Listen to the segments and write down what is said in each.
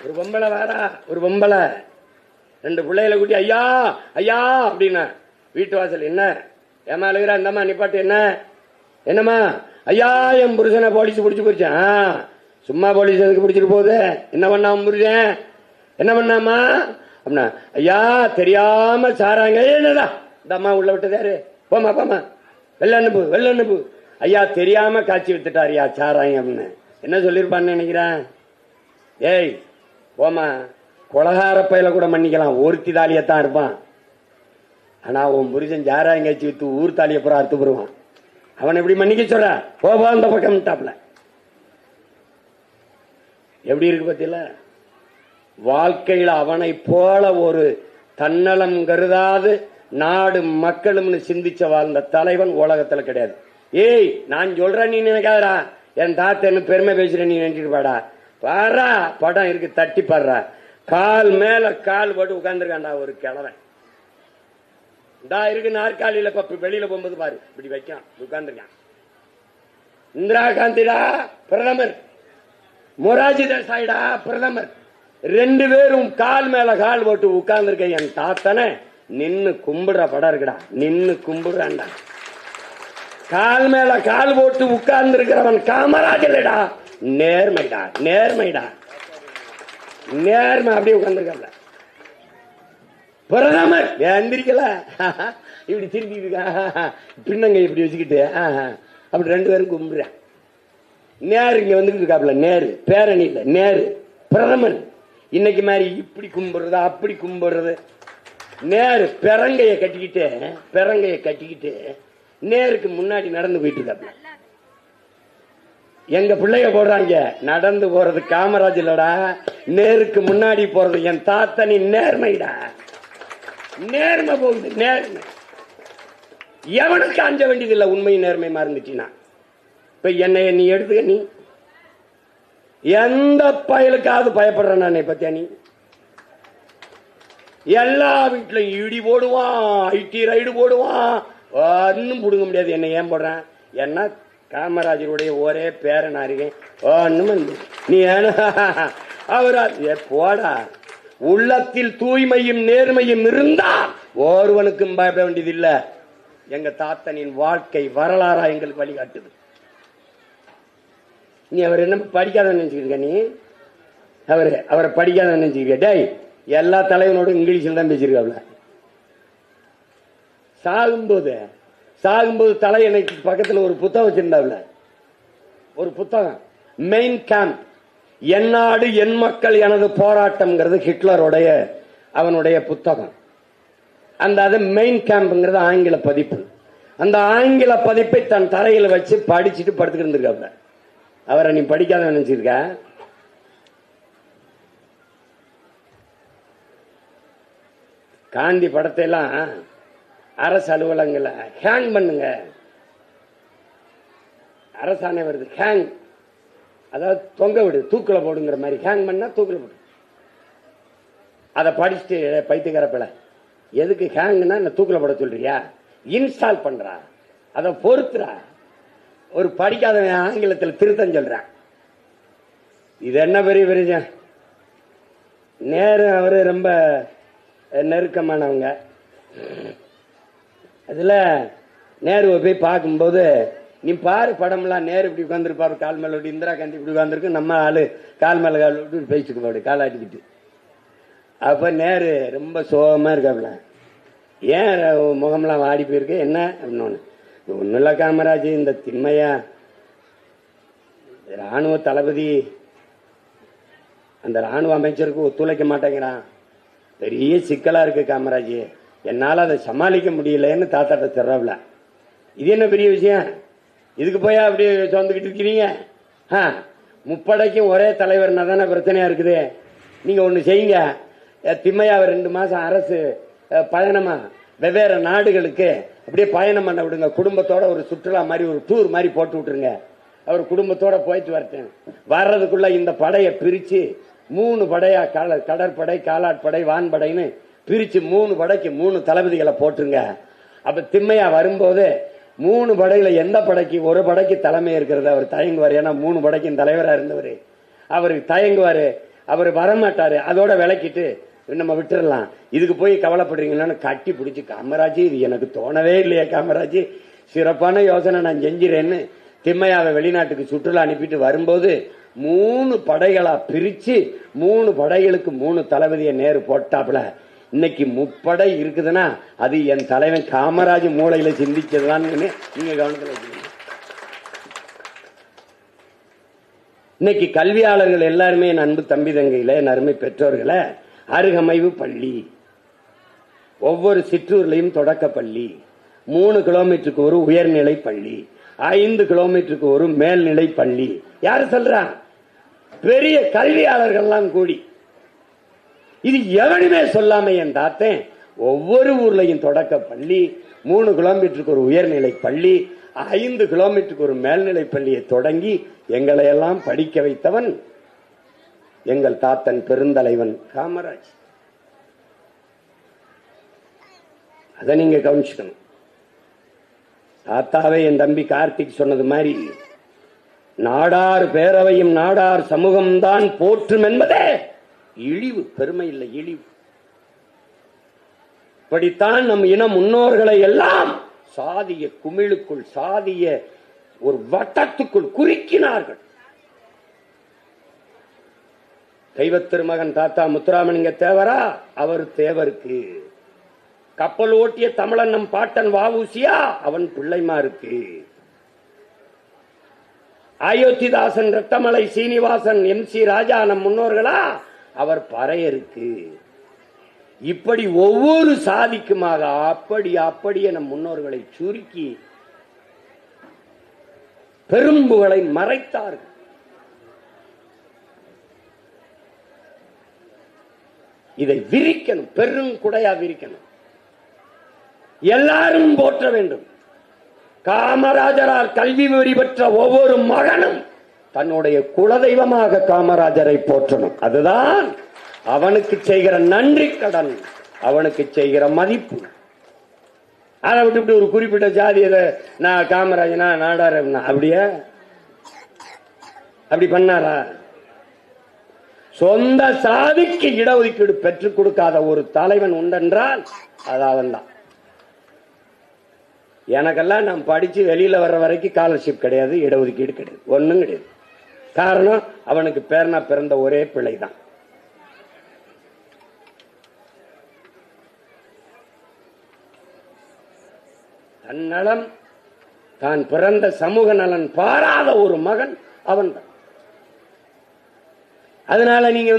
ஒரு பொம்பளை வாரா, ஒரு பொம்பளை 2 பிள்ளைகளை கூட்டி ஐயா ஐயா அப்படின்னா வீட்டு வாசல். என்ன ஏமா அழுகிறா? இந்தம்மா நிப்பாட்டு. என்ன என்னம்மா? ஐயா என் புருஷனை போலீஸ் பிடிச்சி போயிடுச்சேன். சும்மா போலீஸ் எதுக்கு பிடிச்சிட்டு போகுது? என்ன பண்ணா புருஷன்? என்ன பண்ணாமா அப்படின்னா ஐயா தெரியாம சாராங்க. என்னடா இந்த அம்மா உள்ள விட்டதாரு? போமா போமா வெள்ள அனுப்பு வெள்ள அனுப்பு. ஐயா தெரியாம காய்ச்சி வித்துட்டாரியா சாராங்க அப்படின்னு என்ன சொல்லிருப்பான்னு நினைக்கிறேன்? ஏய் போமா, கொலகார பையில கூட மன்னிக்கலாம், ஒருத்தி தாலியத்தான் இருப்பான். ஆனா உன் புருஷன் சாராயம் காய்ச்சி வித்து ஊர் தாலிய புறா அறுத்து போடுவான். அவன் எப்படி மன்னிக்க சொல்ற? போவா அந்த பக்கம் டாப்ல. எப்படி இருக்கு பத்தியில? வாழ்க்கையில் அவனை போல ஒரு தன்னலம் கருதாது நாடு மக்களும் சிந்திச்ச வாழ்ந்த தலைவன் உலகத்துல கிடையாது. ஏய் நான் சொல்றேன் நீ நினைக்காதரா, என் தாத்தன்னு பெருமை பேசுறேன் நீ நினைச்சிட்டு பாடா. பாரா படம் இருக்கு, தட்டி பாடுறா. கால் மேல கால் போட்டு உட்கார்ந்துருக்காண்டா ஒரு கிழவன். இந்தா இருக்கு நாற்காலியில வெளியில போகும்போது பாரு இப்படி வைக்கான் உட்கார்ந்துருக்கான். இந்திரா காந்திடா பிரதமர், மொராஜி தேசாயிடா பிரதமர், 2 பேரும் கால் மேல கால் போட்டு உட்கார்ந்துருக்க என் தாத்தனை நின்னு கும்பிடுற படம் இருக்குடா. நின்னு கும்பிடுறான்டா. கால் மேல கால் போட்டு உட்கார்ந்து இருக்கிறவன் காமராஜர்டா. நேர்மைடா நேர்மைடா நேர்மை. அப்படியே உட்கார்ந்துருக்க பிரதமர் எந்திரிக்கல இப்படி திருப்பி பின்னங்க இப்படி வச்சுக்கிட்டு அப்படி 2 பேரும் கும்பிடுறேன். நேரு இங்க வந்துட்டு இருக்காப்ல, நேரு பேரணி இல்ல, நேரு பிரதமர். இன்னைக்கு மாதிரி இப்படி கும்பிடுறது அப்படி கும்பிடுறது. நேரு பெரங்கைய கட்டிக்கிட்டு நேருக்கு முன்னாடி நடந்து போயிட்டு இருக்காப்ல. எங்க பிள்ளைய போடுறாங்க நடந்து போறது காமராஜ் இல்லடா, நேருக்கு முன்னாடி போறது என் தாத்தனி. நேர்மைடா நேர்மை போகுது. நேர்மை எவனுக்கு அஞ்ச வேண்டியது இல்ல. உண்மை நேர்மை மறந்துச்சுன்னா இப்ப என்னைய நீ எடுத்துக்க, நீ எந்த பயலுக்காவது பயப்படுற நான் பத்தியா? நீ எல்லா வீட்லயும் இடி போடுவான், ஐடி ரைடு போடுவான், ஒன்னும் புடுங்க முடியாது. என்ன ஏன் போடுறேன்? என்ன காமராஜருடைய ஒரே பேரனா இருக்கேன். ஒண்ணும் நீ அவரா போடா. உள்ளத்தில் தூய்மையும் நேர்மையும் இருந்தா ஒருவனுக்கும் பயப்பட வேண்டியது இல்ல. எங்க தாத்தனின் வாழ்க்கை வரலாறா எங்களுக்கு வழிகாட்டுது. நீ அவர் என்ன படிக்காத நினைச்சுக்கிருக்க? நீ அவரை படிக்காத நினைச்சுக்கிற? டேய் எல்லா தலைவனோடும் இங்கிலீஷ்ல தான் பேசிருக்காப்ல. சாகும்போது தலை எனக்கு பக்கத்துல ஒரு புத்தகம் வச்சிருந்தாப்ல. ஒரு புத்தகம், மெயின் கேம்ப், என் நாடு என் மக்கள் எனது போராட்டம்ங்கிறது ஹிட்லருடைய அவனுடைய புத்தகம். அந்த மெயின் கேம்ப்ங்கிறது ஆங்கில பதிப்பு. அந்த ஆங்கில பதிப்பை தன் தரையில் வச்சு படிச்சுட்டு படுத்துக்கிட்டு இருந்திருக்காப்ல. அவரை நீ படிக்காத நினைச்சிருக்க? காந்தி படத்தை எல்லாம் அரசு அலுவலகங்கள ஹேங் பண்ணுங்க, அரசாணை வருது, ஹேங் அதாவது தொங்க விடு, தூக்கில போடுங்கிற மாதிரி. ஹேங் பண்ணா தூக்கில போடு. அதை படிச்சுட்டு பைத்தியக்காரப்பில எதுக்கு ஹேங்னா என்ன தூக்கில போட சொல்றியா? இன்ஸ்டால் பண்றா, அதை பொறுத்துறா. ஒரு படிக்காத ஆங்கிலத்தில் திருத்தம் சொல்றான். இது என்ன பெரிய பெரிய நேரு அவரு ரொம்ப நெருக்கமானவங்க. அதுல நேருவை போய் பார்க்கும்போது நீ பாரு படம்லாம், நேரு இப்படி உட்காந்துருப்பாரு கால் மேல விட்டு, இந்திரா காந்தி இப்படி உட்காந்துருக்கு, நம்ம ஆளு கால் மேல கால் விட்டு பேசிட்டு போடு காலாட்டிக்கிட்டு. அப்ப நேரு ரொம்ப சோகமா இருக்காப்ல. ஏன் முகம்லாம் வாடி போயிருக்கு என்ன அப்படின்னு? ஒன்னும் இல்ல காமராஜ், இந்த திண்மையா ராணுவ தளபதி அந்த ராணுவ அமைச்சருக்கு ஒத்துழைக்க மாட்டேங்கிறான், பெரிய சிக்கலா இருக்கு காமராஜ், என்னால அதை சமாளிக்க முடியலன்னு தாத்தாட்ட சொல்றாப்ல. இது என்ன பெரிய விஷயம்? இதுக்கு போய் அப்படி சொந்துக்கிட்டு இருக்கிறீங்க? முப்படைக்கும் ஒரே தலைவர்னா தானே பிரச்சனையா இருக்குது. நீங்க ஒண்ணு செய்யுங்க, திம்மையாவை 2 மாசம் அரசு பயணமா வெவ்வேறு நாடுகளுக்கு அப்படியே பயணம் பண்ண விடுங்க. குடும்பத்தோட ஒரு சுற்றுலா மாதிரி ஒரு டூர் மாதிரி போட்டு விட்டுருங்க. அவர் குடும்பத்தோட போயிட்டு வரட்டும். வர்றதுக்குள்ள இந்த படையை பிரிச்சு 3 படையா, கடற்படை, காலாட்படை, வான்படைன்னு பிரிச்சு 3 படைக்கு 3 தளபதிகளை போட்டுருங்க. அப்ப திம்மையா வரும்போது 3 படையில எந்த படைக்கு ஒரு படைக்கு தலைமை இருக்கிறது அவர் தயங்குவார். ஏன்னா 3 படைக்கும் தலைவரா இருந்தவர் அவருக்கு தயங்குவாரு. அவர் வரமாட்டாரு, அதோட விளக்கிட்டு நம்ம விட்டுறலாம், இதுக்கு போய் கவலைப்படுறீங்களான்னு கட்டி பிடிச்சி, காமராஜ் இது எனக்கு தோணவே இல்லையா காமராஜ், சிறப்பான யோசனை நான் செஞ்சிறேன்னு திம்மையாவை வெளிநாட்டுக்கு சுற்றுலா அனுப்பிட்டு வரும்போது 3 படைகளா பிரிச்சு 3 படைகளுக்கு 3 தளபதியை நேரு போட்டாப்புல. இன்னைக்கு 3 படை இருக்குதுன்னா அது என் தலைவன் காமராஜ் மூளையில சிந்திச்சதுதான் நீங்க கவனத்தில் வச்சுக்கணும். இன்னைக்கு கல்வியாளர்கள் எல்லாருமே என் அன்பு தம்பி தங்கையில, என் அருமை பெற்றோர்களை, அருகமைவு பள்ளி, ஒவ்வொரு சிற்றூர்லையும் தொடக்க பள்ளி, 3 கிலோமீட்டருக்கு ஒரு உயர்நிலை பள்ளி, 5 கிலோமீட்டருக்கு ஒரு மேல்நிலை பள்ளி. யாரு சொல்றா? பெரிய கல்வியாளர்கள்லாம் கூடி. இது எவனுமே சொல்லாம என் தாத்தன் ஒவ்வொரு ஊர்லையும் தொடக்க பள்ளி, 3 கிலோமீட்டருக்கு ஒரு உயர்நிலை பள்ளி, 5 கிலோமீட்டருக்கு ஒரு மேல்நிலை பள்ளியை தொடங்கி எங்களை எல்லாம் படிக்க வைத்தவன் எங்கள் தாத்தன் பெருந்தலைவன் காமராஜ். அதை நீங்க கவனிச்சுக்கணும். தாத்தாவே என் தம்பி கார்த்திக் சொன்னது மாதிரி நாடார் பேரவையும் நாடார் சமூகம்தான் போற்றும் என்பதே இழிவு, பெருமை இல்லை, இழிவு. இப்படித்தான் நம் இன முன்னோர்களை எல்லாம் சாதிய குமிழுக்குள், சாதிய ஒரு வட்டத்துக்குள் குறுக்கினார்கள். தெய்வ திருமகன் தாத்தா முத்துராமலிங்க தேவரா, அவர் தேவருக்கு. கப்பல் ஓட்டிய தமிழன் நம் பாட்டன் வாவூசியா, அவன் பிள்ளைமாருக்கு. அயோத்திதாசன், ரத்தமலை சீனிவாசன், MC ராஜா நம் முன்னோர்களா, அவர் பறையருக்கு. இப்படி ஒவ்வொரு சாதிக்குமாக அப்படியே நம் முன்னோர்களை சுருக்கி பெரும்புகளை மறைத்தார்கள். இதை விரிக்கணும், பெருங்குடையா விரிக்கணும், எல்லாரும் போற்ற வேண்டும். காமராஜரால் கல்வி வெறி பெற்ற ஒவ்வொரு மகனும் தன்னுடைய குலதெய்வமாக காமராஜரை போற்றணும். அதுதான் அவனுக்கு செய்கிற நன்றி கடன், அவனுக்கு செய்கிற மதிப்பு. அதை விட்டு ஒரு குறிப்பிட்ட ஜாதியில நான் காமராஜனா நாடார் அப்படியே அப்படி பண்ணாரா? சொந்த சாதிக்கு இடஒதுக்கீடு பெற்றுக் கொடுக்காத ஒரு தலைவன் உண்டென்றால் அது அவன் தான். எனக்கெல்லாம் நான் படிச்சு வெளியில வர்ற வரைக்கும் ஸ்காலர்ஷிப் கிடையாது, இடஒதுக்கீடு கிடையாது, ஒண்ணும் கிடையாது. காரணம் அவனுக்கு பேரனா பிறந்த ஒரே பிள்ளை தான். தன்னலம், தான் பிறந்த சமூக நலன் பாராத ஒரு மகன் அவன் தான். அதனால நீங்க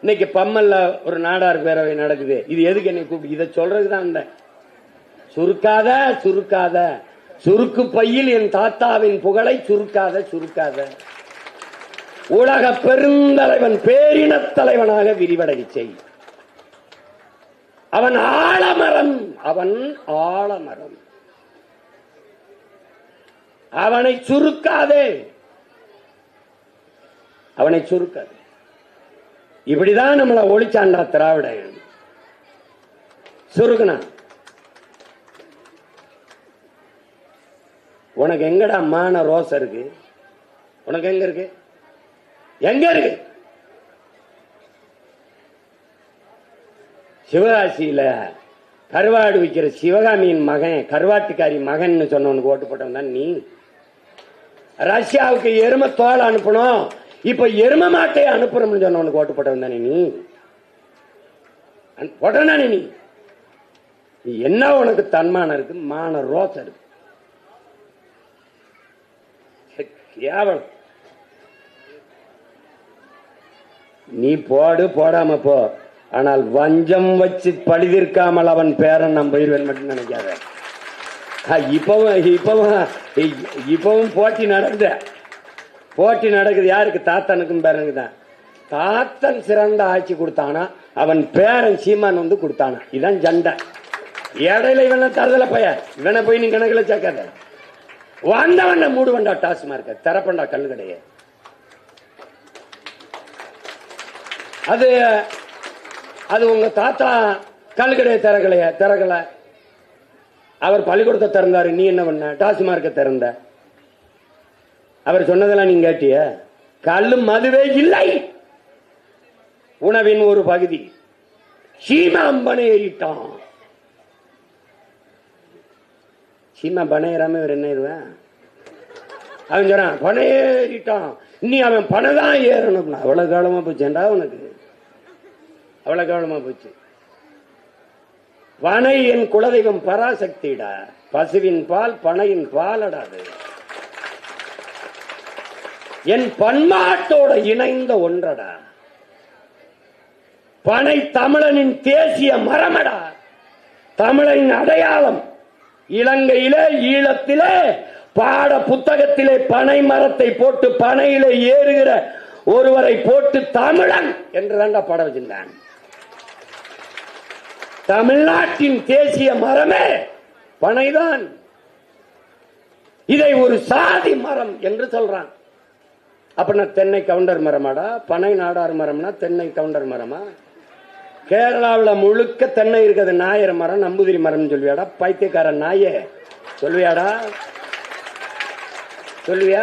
இன்னைக்கு பம்மல்ல ஒரு நாடார் பேரவை நடக்குது, இது எதுக்கு என்னை கூப்பிட்டு? இதை சொல்றதுதான் அந்த சுருக்காத சுருக்காத சுருக்கு பையில் என் தாத்தாவின் புகழை சுருக்காத சுருக்காத. உலக பெருந்தலைவன், பேரினத் தலைவனாக விரிவடை செய். அவன் ஆலமரம், அவன் ஆலமரம், அவனை சுருக்காதே, அவனை சுருக்காதே. இப்படிதான் நம்மளை ஒளிச்சாண்டா திராவிட. சுருக்குனா உனக்கு எங்கடா மான ரோசம் இருக்கு? உனக்கு எங்க இருக்கு? எங்க இருக்கு? சிவகாசியில கருவாடு விற்கிற சிவகாமியின் மகன், கருவாட்டுக்காரி மகன் சொன்னவனுக்கு ஓட்டு போட்டவன் தான் நீ. ரஷ்யாவுக்கு எரும தோல் அனுப்பணும், இப்ப எரும மாட்டை அனுப்புறோம்னு சொன்னவனுக்கு ஓட்டு போட்டவன் தானே நீ. போட்டானே நீ. என்ன உனக்கு தன்மானம் இருக்கு? மான ரோசம் இருக்கு. கேவலம். நீ போடு, போடாம போ, ஆனால் வஞ்சம் வச்சு பழிதிருக்காமல் அவன் பேரன் நான் போயிருவேன் மட்டும் நினைக்காத. இப்பவும் போட்டி நடக்குது. யாருக்கு? தாத்தனுக்கும் பேரனுக்கு தான். தாத்தன் சிறந்த ஆட்சி கொடுத்தானா, அவன் பேரன் சீமான் கொடுத்தானா. இதான் சண்டை. இடையில இவன தரதல பைய, இவனை போய் நீ கணக்குல சேர்க்காத. வந்தவன மூடுவண்டா டாஸ்மார்க்க, திறப்பண்டா கல்லு கடைய. அது உங்க தாத்தா கல்கடையை திறக்கல, அவர் பள்ளிக்கூடத்தை திறந்தாரு. நீ என்ன பண்ண? டாஸ்மார்க்க திறந்த. அவர் சொன்னதெல்லாம் நீங்க கேட்டிய? கல்லு மதுவே இல்லை. உணவின் ஒரு பகுதி. சீமான் பனை ஏறிட்டான். சீமா பனை ஏறாம இவர் என்ன ஏறுவேன்? அவன் சொல்றான் பனை ஏறிட்டான், இனி அவன் பனை தான் ஏறணும். அவ்வளவு காலமா போச்சேன்டா உனக்கு, அவ்வளவு காலமா போச்சு. பனை என் குலதெய்வம் பராசக்திடா, பசுவின் பால் பனையின் பாலடாது, என் பண்பாட்டோட இணைந்த ஒன்றடா. பனை தமிழனின் தேசிய மரமடா, தமிழனின் அடையாளம். இலங்கையிலே ஈழத்திலே பாட புத்தகத்திலே பனை மரத்தை போட்டு பனையிலே ஏறுகிற ஒருவரை போட்டு தமிழன் என்றுதான்டா பாட வச்சிருந்தான். தமிழ்நாட்டின் தேசிய மரமே பனைதான். இதை ஒரு சாதி மரம் என்று சொல்றான். அப்படின்னா தென்னை கவுண்டர் மரமாடா? பனை நாடார் மரம்னா தென்னை கவுண்டர் மரமா? கேரளாவில் முழுக்க தென்னை இருக்கிறது நாயர் மரம், நம்பூதிரி மரம் சொல்வியாடா? பைத்தியக்கார நாயே சொல்வியாடா? சொல்வியா?